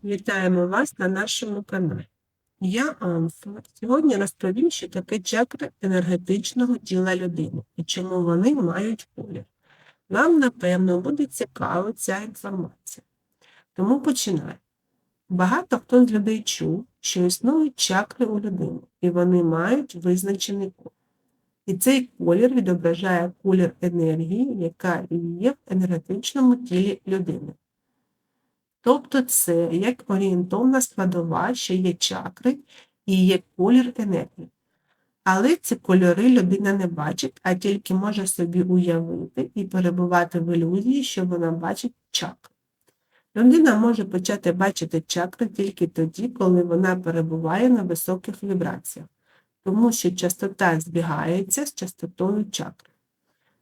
Вітаємо вас на нашому каналі. Я Анфа. Сьогодні розповім, що таке чакри енергетичного тіла людини і чому вони мають колір. Вам, напевно, буде цікава ця інформація. Тому починаю. Багато хто з людей чув, що існують чакри у людини, і вони мають визначений колір. І цей колір відображає колір енергії, яка є в енергетичному тілі людини. Тобто це як орієнтовна складова, що є чакри і є колір енергії. Але ці кольори людина не бачить, а тільки може собі уявити і перебувати в ілюзії, що вона бачить чакри. Людина може почати бачити чакри тільки тоді, коли вона перебуває на високих вібраціях, тому що частота збігається з частотою чакри.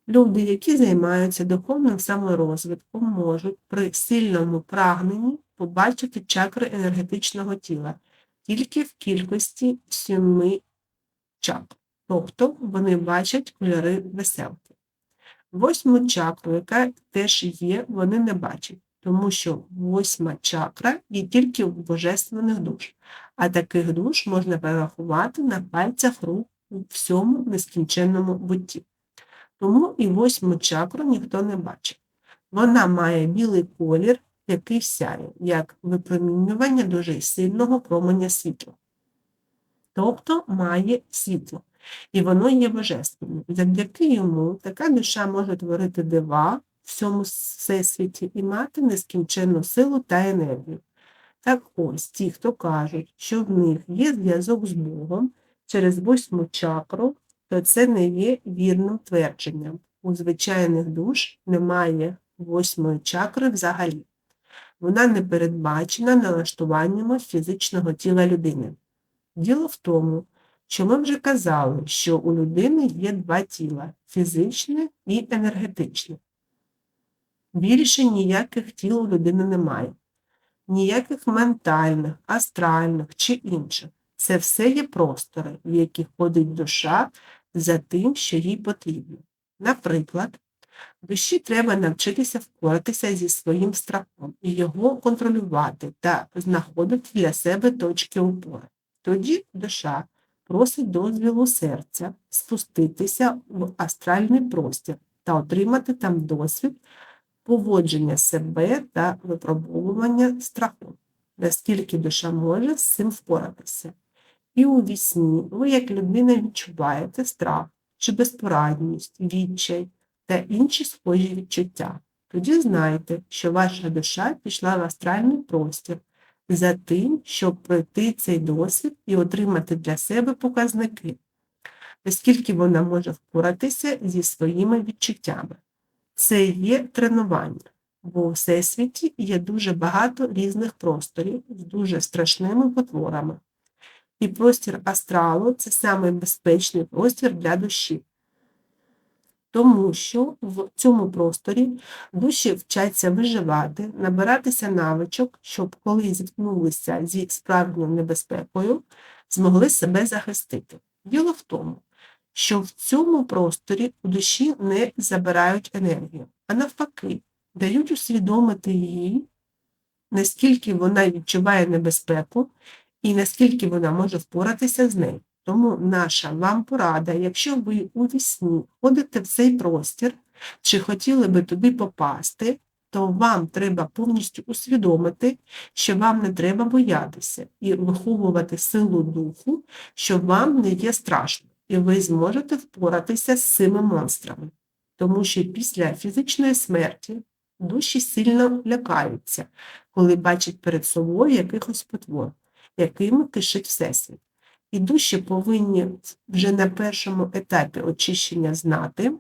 Люди, які займаються духовним саморозвитком, можуть при сильному прагненні побачити чакри енергетичного тіла тільки в кількості 7 чакр, тобто вони бачать кольори веселки. 8 чакру, яка теж є, вони не бачать, тому що 8 чакра є тільки у божественних душ, а таких душ можна перерахувати на пальцях рук у всьому нескінченному бутті. Тому і 8 чакру ніхто не бачить. Вона має білий колір, який сяє, як випромінювання дуже сильного променя світла. Тобто має світло. І воно є божественним. Завдяки йому така душа може творити дива в цьому всесвіті і мати нескінченну силу та енергію. Так ось ті, хто кажуть, що в них є зв'язок з Богом через 8 чакру, то це не є вірним твердженням. У звичайних душ немає 8 чакри взагалі. Вона не передбачена налаштуваннями фізичного тіла людини. Діло в тому, що ми вже казали, що у людини є 2 тіла – фізичне і енергетичне. Більше ніяких тіл у людини немає. Ніяких ментальних, астральних чи інших. Це все є простори, в яких ходить душа за тим, що їй потрібно. Наприклад, душі треба навчитися впоратися зі своїм страхом і його контролювати та знаходити для себе точки опори. Тоді душа просить дозволу серця спуститися в астральний простір та отримати там досвід поводження себе та випробовування страху, наскільки душа може з цим впоратися. І у вісні ви, як людина, відчуваєте страх чи безпорадність, відчай та інші схожі відчуття. Тоді знайте, що ваша душа пішла в астральний простір за тим, щоб пройти цей досвід і отримати для себе показники, наскільки вона може впоратися зі своїми відчуттями. Це є тренування, бо у всесвіті є дуже багато різних просторів з дуже страшними потворами. І простір астралу – це самий безпечний простір для душі. Тому що в цьому просторі душі вчаться виживати, набиратися навичок, щоб коли зіткнулися зі справжньою небезпекою, змогли себе захистити. Діло в тому, що в цьому просторі у душі не забирають енергію, а навпаки, дають усвідомити їй, наскільки вона відчуває небезпеку і наскільки вона може впоратися з нею. Тому наша вам порада, якщо ви у вісні ходите в цей простір, чи хотіли би туди попасти, то вам треба повністю усвідомити, що вам не треба боятися і виховувати силу духу, що вам не є страшно, і ви зможете впоратися з цими монстрами. Тому що після фізичної смерті душі сильно лякаються, коли бачать перед собою якихось потвор, якими кишить всесвіт. І душі повинні вже на першому етапі очищення знати,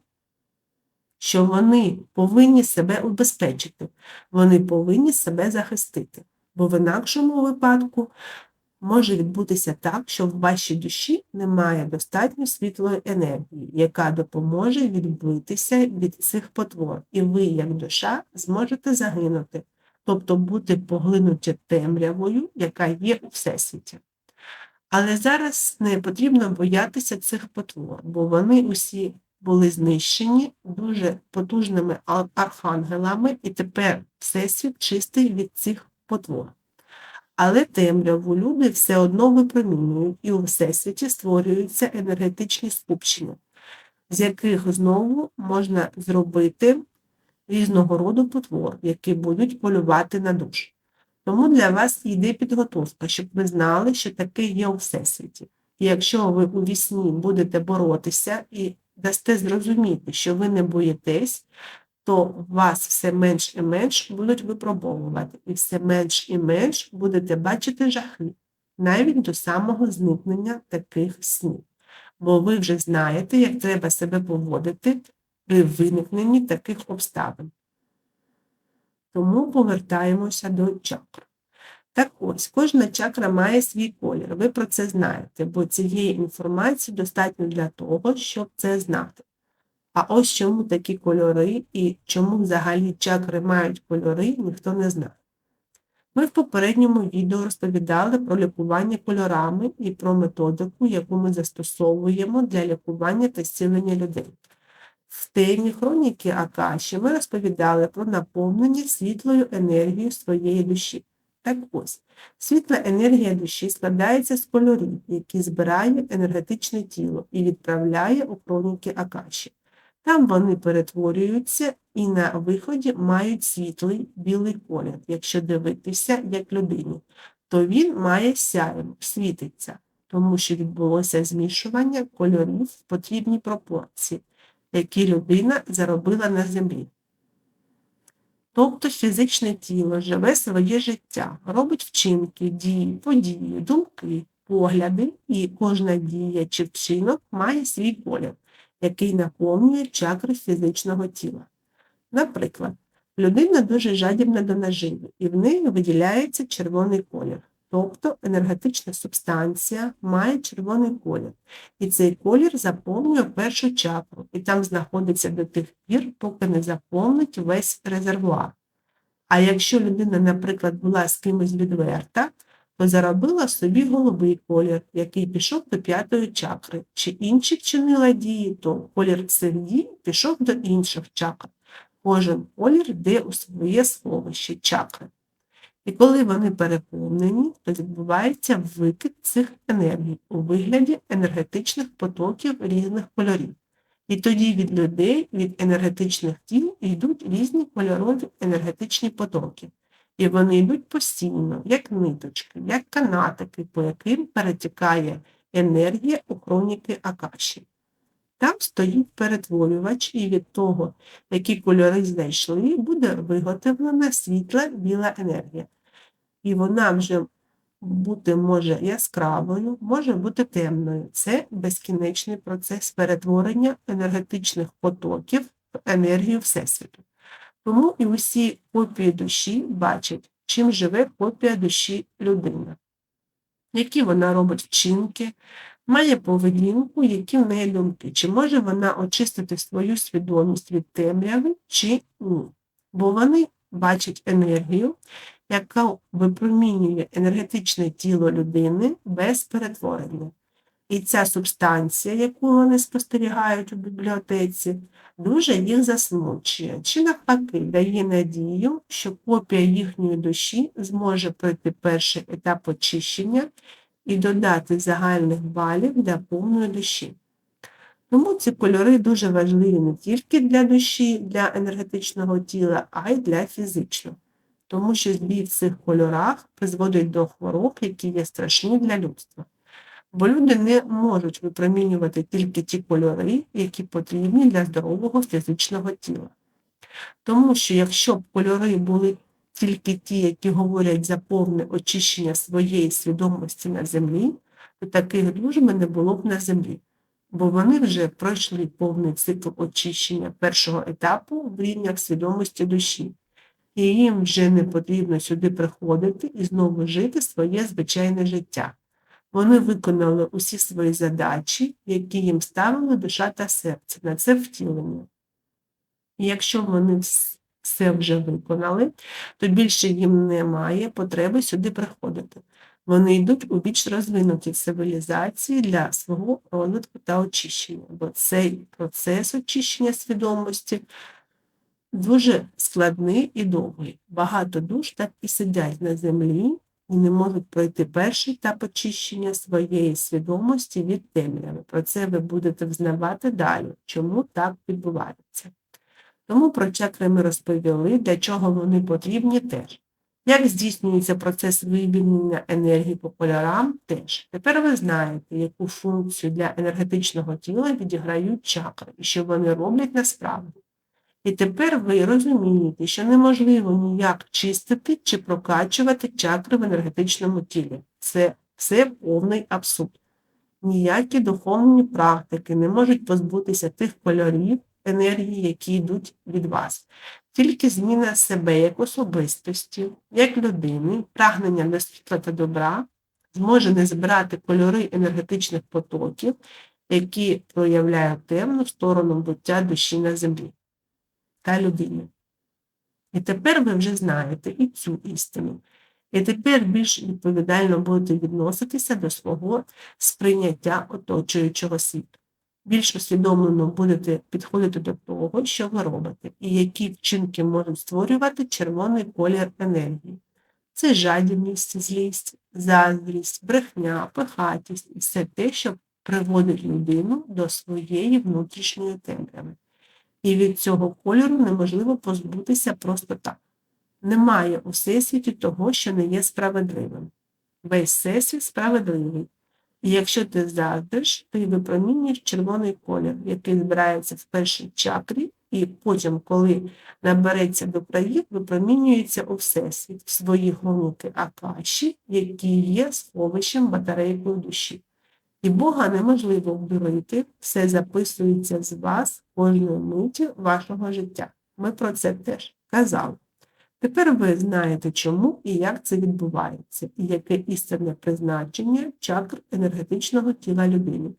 що вони повинні себе убезпечити, вони повинні себе захистити, бо в інакшому випадку може відбутися так, що в вашій душі немає достатньо світлої енергії, яка допоможе відбитися від цих потвор, і ви, як душа, зможете загинути, тобто бути поглинуті темрявою, яка є у всесвіті. Але зараз не потрібно боятися цих потвор, бо вони усі були знищені дуже потужними архангелами, і тепер всесвіт чистий від цих потвор. Але темряву люди все одно випромінюють, і у всесвіті створюються енергетичні скупчення, з яких знову можна зробити різного роду потвор, які будуть полювати на душу. Тому для вас йде підготовка, щоб ви знали, що таке є у всесвіті. І якщо ви у вісні будете боротися і дасте зрозуміти, що ви не боїтесь, то вас все менш і менш будуть випробовувати, і все менш і менш будете бачити жахи, навіть до самого зникнення таких снів. Бо ви вже знаєте, як треба себе поводити при виникненні таких обставин. Тому повертаємося до чакр. Так ось, кожна чакра має свій колір, ви про це знаєте, бо цієї інформації достатньо для того, щоб це знати. А ось чому такі кольори і чому взагалі чакри мають кольори, ніхто не знає. Ми в попередньому відео розповідали про лікування кольорами і про методику, яку ми застосовуємо для лікування та зцілення людей. В темі хроніки Акаші ми розповідали про наповнення світлою енергією своєї душі. Так ось, світла енергія душі складається з кольорів, які збирає енергетичне тіло і відправляє у хроніки Акаші. Там вони перетворюються і на виході мають світлий білий колір. Якщо дивитися як людині, то він має сяйво, світиться, тому що відбулося змішування кольорів в потрібній пропорції, які людина заробила на землі. Тобто фізичне тіло живе своє життя, робить вчинки, дії, події, думки, погляди, і кожна дія чи вчинок має свій колір, який наповнює чакри фізичного тіла. Наприклад, людина дуже жадібна до наживи, і в неї виділяється червоний колір. Тобто енергетична субстанція має червоний колір, і цей колір заповнює першу чакру, і там знаходиться до тих пір, поки не заповнить весь резервуар. А якщо людина, наприклад, була з кимось відверта, то заробила собі голубий колір, який пішов до п'ятої чакри, чи інші вчинила дії, то колір цих дій пішов до інших чакр. Кожен колір йде у своє сховище чакри. І коли вони переповнені, то відбувається викид цих енергій у вигляді енергетичних потоків різних кольорів. І тоді від людей, від енергетичних тіл йдуть різні кольорові енергетичні потоки. І вони йдуть постійно, як ниточки, як канатики, по яким перетікає енергія у хроніки Акаші. Там стоїть перетворювач, і від того, які кольори знайшли, буде виготовлена світла біла енергія. І вона вже бути може яскравою, може бути темною. Це безкінечний процес перетворення енергетичних потоків в енергію Всесвіту. Тому і усі копії душі бачать, чим живе копія душі людини, які вона робить вчинки, має поведінку, які в неї думки, чи може вона очистити свою свідомість від темряви, чи ні. Бо вони бачать енергію, яка випромінює енергетичне тіло людини без перетворення. І ця субстанція, яку вони спостерігають у бібліотеці, дуже їх засмучує, чи навпаки дає надію, що копія їхньої душі зможе пройти перший етап очищення і додати загальних балів для повної душі. Тому ці кольори дуже важливі не тільки для душі, для енергетичного тіла, а й для фізичного. Тому що збій в цих кольорах призводить до хвороб, які є страшні для людства. Бо люди не можуть випромінювати тільки ті кольори, які потрібні для здорового фізичного тіла. Тому що якщо б кольори були тільки ті, які говорять за повне очищення своєї свідомості на землі, то таких дружби не було б на землі. Бо вони вже пройшли повний цикл очищення першого етапу в рівнях свідомості душі. І їм вже не потрібно сюди приходити і знову жити своє звичайне життя. Вони виконали усі свої задачі, які їм ставили душа та серце на це втілення. І якщо вони все вже виконали, то більше їм немає потреби сюди приходити. Вони йдуть у більш розвинуті цивілізації для свого розвитку та очищення, бо цей процес очищення свідомості дуже складний і довгий. Багато душ так і сидять на землі і не можуть пройти перший етап очищення своєї свідомості від темряви. Про це ви будете взнавати далі, чому так відбувається. Тому про чакри ми розповіли, для чого вони потрібні теж. Як здійснюється процес вивільнення енергії по кольорам теж. Тепер ви знаєте, яку функцію для енергетичного тіла відіграють чакри і що вони роблять насправді. І тепер ви розумієте, що неможливо ніяк чистити чи прокачувати чакри в енергетичному тілі. Це все повний абсурд. Ніякі духовні практики не можуть позбутися тих кольорів енергії, які йдуть від вас. Тільки зміна себе як особистості, як людини, прагнення до світла та добра зможе не збирати кольори енергетичних потоків, які проявляють темну сторону буття душі на землі та людини. І тепер ви вже знаєте і цю істину. І тепер більш відповідально будете відноситися до свого сприйняття оточуючого світу. Більш усвідомлено будете підходити до того, що ви робите, і які вчинки можуть створювати червоний колір енергії. Це жадібність, злість, заздрість, брехня, пихатість і все те, що приводить людину до своєї внутрішньої темряви. І від цього кольору неможливо позбутися просто так. Немає у всесвіті того, що не є справедливим. Весь всесвіт справедливий. І якщо ти заздриш, ти випромінюєш червоний колір, який збирається в першій чакрі, і потім, коли набереться до країв, випромінюється у всесвіт, в свої гонуки Акаші, які є сховищем батарейкою душі. І Бога неможливо обдурити, все записується з вас кожної миті вашого життя. Ми про це теж казали. Тепер ви знаєте, чому і як це відбувається, і яке істинне призначення чакр енергетичного тіла людини,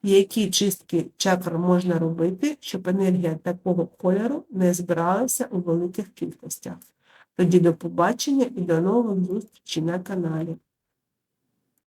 і які чистки чакр можна робити, щоб енергія такого кольору не збиралася у великих кількостях. Тоді до побачення і до нових зустрічей на каналі.